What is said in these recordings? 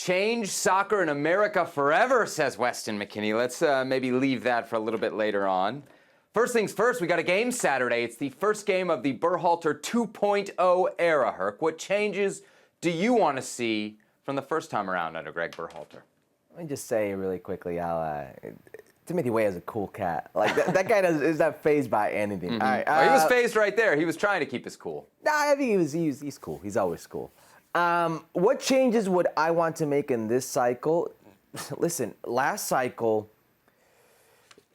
Change soccer in America forever, says Weston McKinney. Let's maybe leave that for a little bit later on. First things first, we got a game Saturday. It's the first game of the Berhalter 2.0 era, Herc. What changes do you want to see from the first time around under Gregg Berhalter? Let me just say really quickly how Timothy Weah is a cool cat. Like that guy is not fazed by anything. Mm-hmm. All right, he was fazed right there. He was trying to keep his cool. Nah, I think he's cool. He's always cool. What changes would I want to make in this cycle? Listen, last cycle,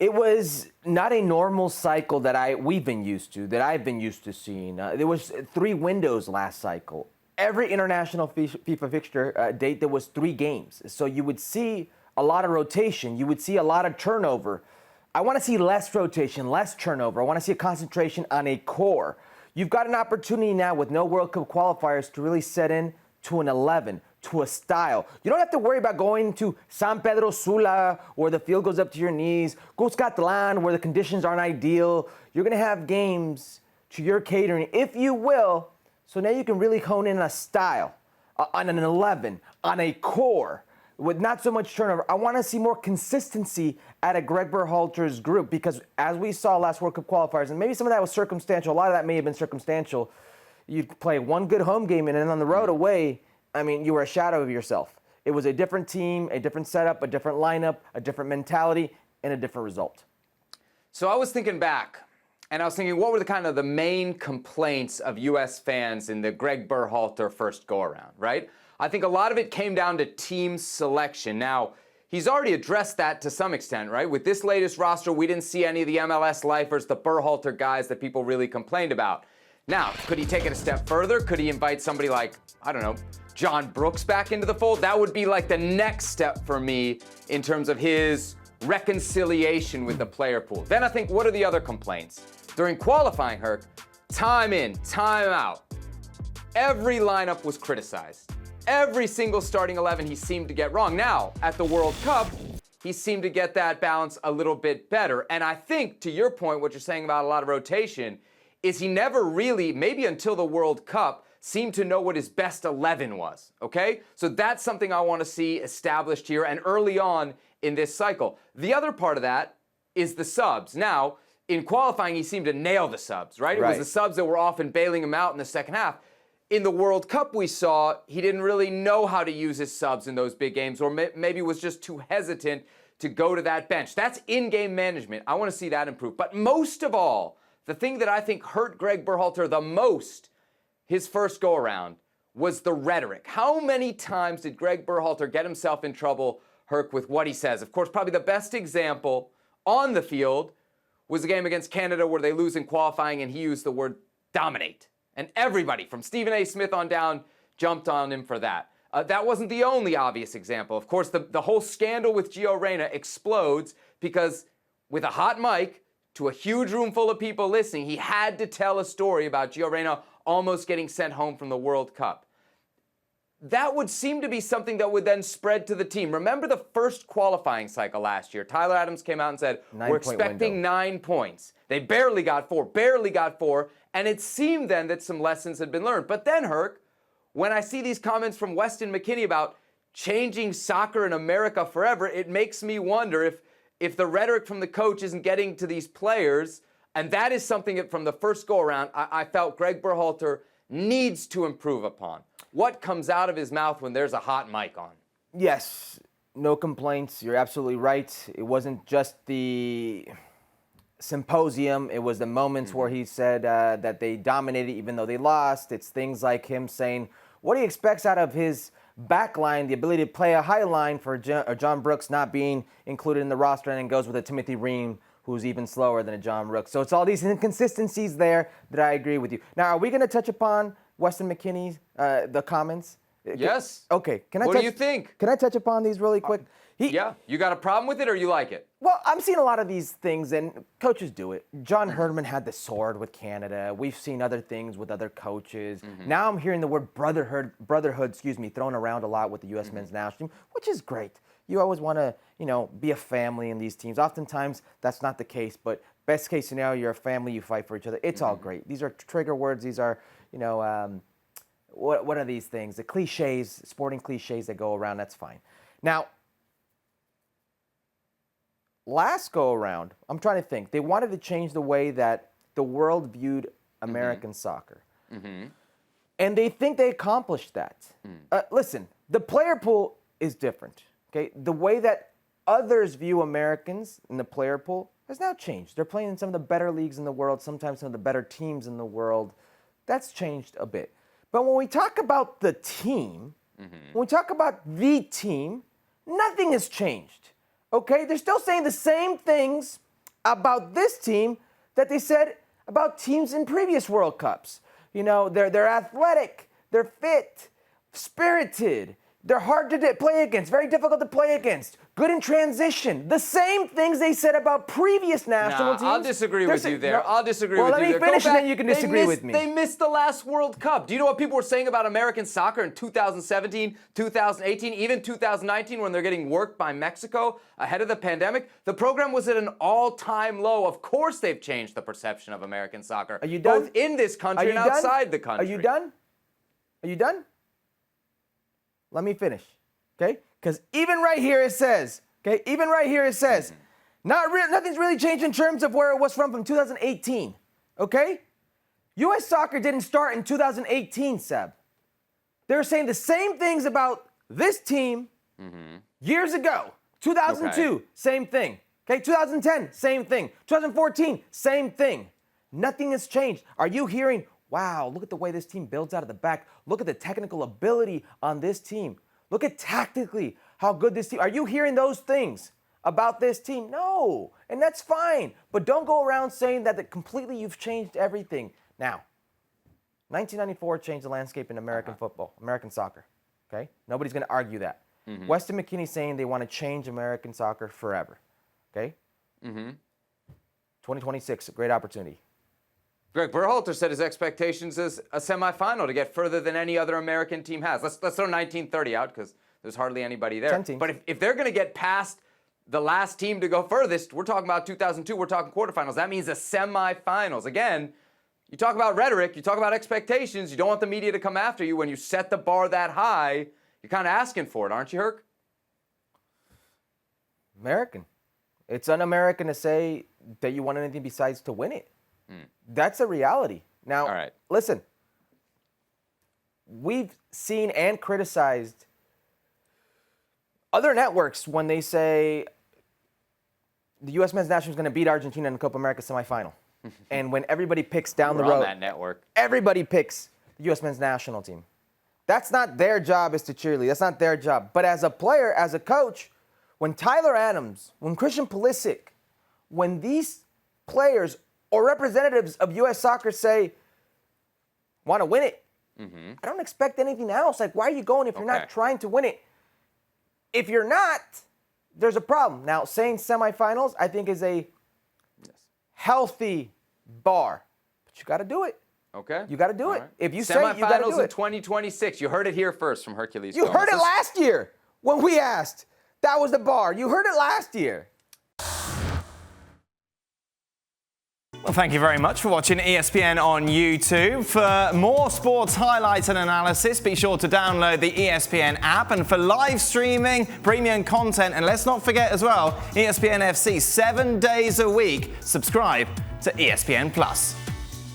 it was not a normal cycle that I've been used to seeing. There was 3 windows last cycle. Every international FIFA fixture date, there was 3 games. So you would see a lot of rotation. You would see a lot of turnover. I want to see less rotation, less turnover. I want to see a concentration on a core. You've got an opportunity now with no World Cup qualifiers to really set in to an 11, to a style. You don't have to worry about going to San Pedro Sula where the field goes up to your knees, Cuscatlan where the conditions aren't ideal. You're going to have games to your catering, if you will. So now you can really hone in on a style, on an 11, on a core, with not so much turnover. I want to see more consistency out of Gregg Berhalter's group because as we saw last World Cup qualifiers, and maybe some of that was circumstantial, a lot of that may have been circumstantial, you'd play one good home game and then on the road away, I mean, you were a shadow of yourself. It was a different team, a different setup, a different lineup, a different mentality, and a different result. So I was thinking back, and I was thinking, what were the main complaints of U.S. fans in the Gregg Berhalter first go-around, right? I think a lot of it came down to team selection. Now, he's already addressed that to some extent, right? With this latest roster, we didn't see any of the MLS lifers, the Berhalter guys that people really complained about. Now, could he take it a step further? Could he invite somebody like, I don't know, John Brooks back into the fold? That would be like the next step for me in terms of his reconciliation with the player pool. Then I think, what are the other complaints? During qualifying, Herc, time in, time out. Every lineup was criticized. Every single starting 11 he seemed to get wrong. Now, at the World Cup, he seemed to get that balance a little bit better. And I think, to your point, what you're saying about a lot of rotation, is he never really, maybe until the World Cup, seemed to know what his best 11 was, okay? So that's something I want to see established here and early on in this cycle. The other part of that is the subs. Now, in qualifying, he seemed to nail the subs, right? It was the subs that were often bailing him out in the second half. In the World Cup we saw, he didn't really know how to use his subs in those big games, or maybe was just too hesitant to go to that bench. That's in-game management. I want to see that improve. But most of all, the thing that I think hurt Gregg Berhalter the most his first go-around was the rhetoric. How many times did Gregg Berhalter get himself in trouble, Herc, with what he says? Of course, probably the best example on the field was the game against Canada where they lose in qualifying and he used the word dominate. And everybody, from Stephen A. Smith on down, jumped on him for that. That wasn't the only obvious example. Of course, the whole scandal with Gio Reyna explodes because with a hot mic to a huge room full of people listening, he had to tell a story about Gio Reyna almost getting sent home from the World Cup. That would seem to be something that would then spread to the team. Remember the first qualifying cycle last year? Tyler Adams came out and said, we're expecting 9 points. They barely got 4, and it seemed then that some lessons had been learned. But then, Herc, when I see these comments from Weston McKinney about changing soccer in America forever, it makes me wonder if the rhetoric from the coach isn't getting to these players, and that is something that from the first go-around I felt Gregg Berhalter needs to improve upon. What comes out of his mouth when there's a hot mic on? Yes, no complaints. You're absolutely right. It wasn't just the symposium. It was the moments where he said that they dominated even though they lost. It's things like him saying what he expects out of his back line, the ability to play a high line for John Brooks not being included in the roster, and then goes with a Timothy Ream who's even slower than a John Brooks. So it's all these inconsistencies there that I agree with you. Now, are we going to touch upon Weston McKinney's, the comments? Yes. Okay. What do you think? Can I touch upon these really quick? Yeah. You got a problem with it or you like it? Well, I'm seeing a lot of these things, and coaches do it. John Herdman had the sword with Canada. We've seen other things with other coaches. Now I'm hearing the word brotherhood, thrown around a lot with the U.S. men's national team, which is great. You always want to, be a family in these teams. Oftentimes, that's not the case, but best case scenario, you're a family, you fight for each other. It's all great. These are trigger words. These are, what are these things? The cliches, sporting cliches that go around, that's fine. Now, last go around, I'm trying to think. They wanted to change the way that the world viewed American soccer. And they think they accomplished that. Listen, the player pool is different. Okay, the way that others view Americans in the player pool has now changed. They're playing in some of the better leagues in the world, sometimes some of the better teams in the world. That's changed a bit. But when we talk about the team, when we talk about the team, nothing has changed. Okay, they're still saying the same things about this team that they said about teams in previous World Cups. You know, they're athletic, they're fit, spirited, they're hard to play against, very difficult to play against, good in transition. The same things they said about previous national teams. I'll disagree with you there. I'll disagree with you there. Well, let me finish and then you can disagree with me. They missed the last World Cup. Do you know what people were saying about American soccer in 2017, 2018, even 2019 when they're getting worked by Mexico ahead of the pandemic? The program was at an all-time low. Of course they've changed the perception of American soccer. Are you done? Both in this country and outside the country. Are you done? Are you done? Let me finish, okay? Because even right here it says, nothing's really changed in terms of where it was from 2018, okay? U.S. soccer didn't start in 2018, Seb. They were saying the same things about this team years ago. 2002, same thing. Okay, 2010, same thing. 2014, same thing. Nothing has changed. Are you hearing, wow, look at the way this team builds out of the back. Look at the technical ability on this team. Look at tactically how good this team. Are you hearing those things about this team? No, and that's fine. But don't go around saying that completely you've changed everything. Now, 1994 changed the landscape in American football, American soccer. Okay, nobody's going to argue that. Weston McKinney's saying they want to change American soccer forever. Okay. 2026, a great opportunity. Gregg Berhalter said his expectations is a semifinal to get further than any other American team has. Let's throw 1930 out because there's hardly anybody there. 10 teams. But if they're going to get past the last team to go furthest, we're talking about 2002, we're talking quarterfinals. That means the semifinals. Again, you talk about rhetoric, you talk about expectations. You don't want the media to come after you when you set the bar that high. You're kind of asking for it, aren't you, Herc? American. It's un-American to say that you want anything besides to win it. That's a reality. Now, listen, we've seen and criticized other networks when they say the U.S. men's national is going to beat Argentina in the Copa America semifinal. And when everybody picks down the road, on that network, everybody picks the U.S. men's national team. That's not their job is to cheerlead. That's not their job. But as a player, as a coach, when Tyler Adams, when Christian Pulisic, when these players or representatives of U.S. soccer say, want to win it, I don't expect anything else. Like, why are you going if you're not trying to win it? If you're not, there's a problem. Now, saying semifinals, I think, is a healthy bar. But you got to do it. Okay. You got to do it. If you say you got to do it. Semifinals in 2026. You heard it here first from Herculez. You heard it last year when we asked. That was the bar. You heard it last year. Well, thank you very much for watching ESPN on YouTube. For more sports highlights and analysis, be sure to download the ESPN app. And for live streaming, premium content, and let's not forget as well, ESPN FC 7 days a week. Subscribe to ESPN Plus.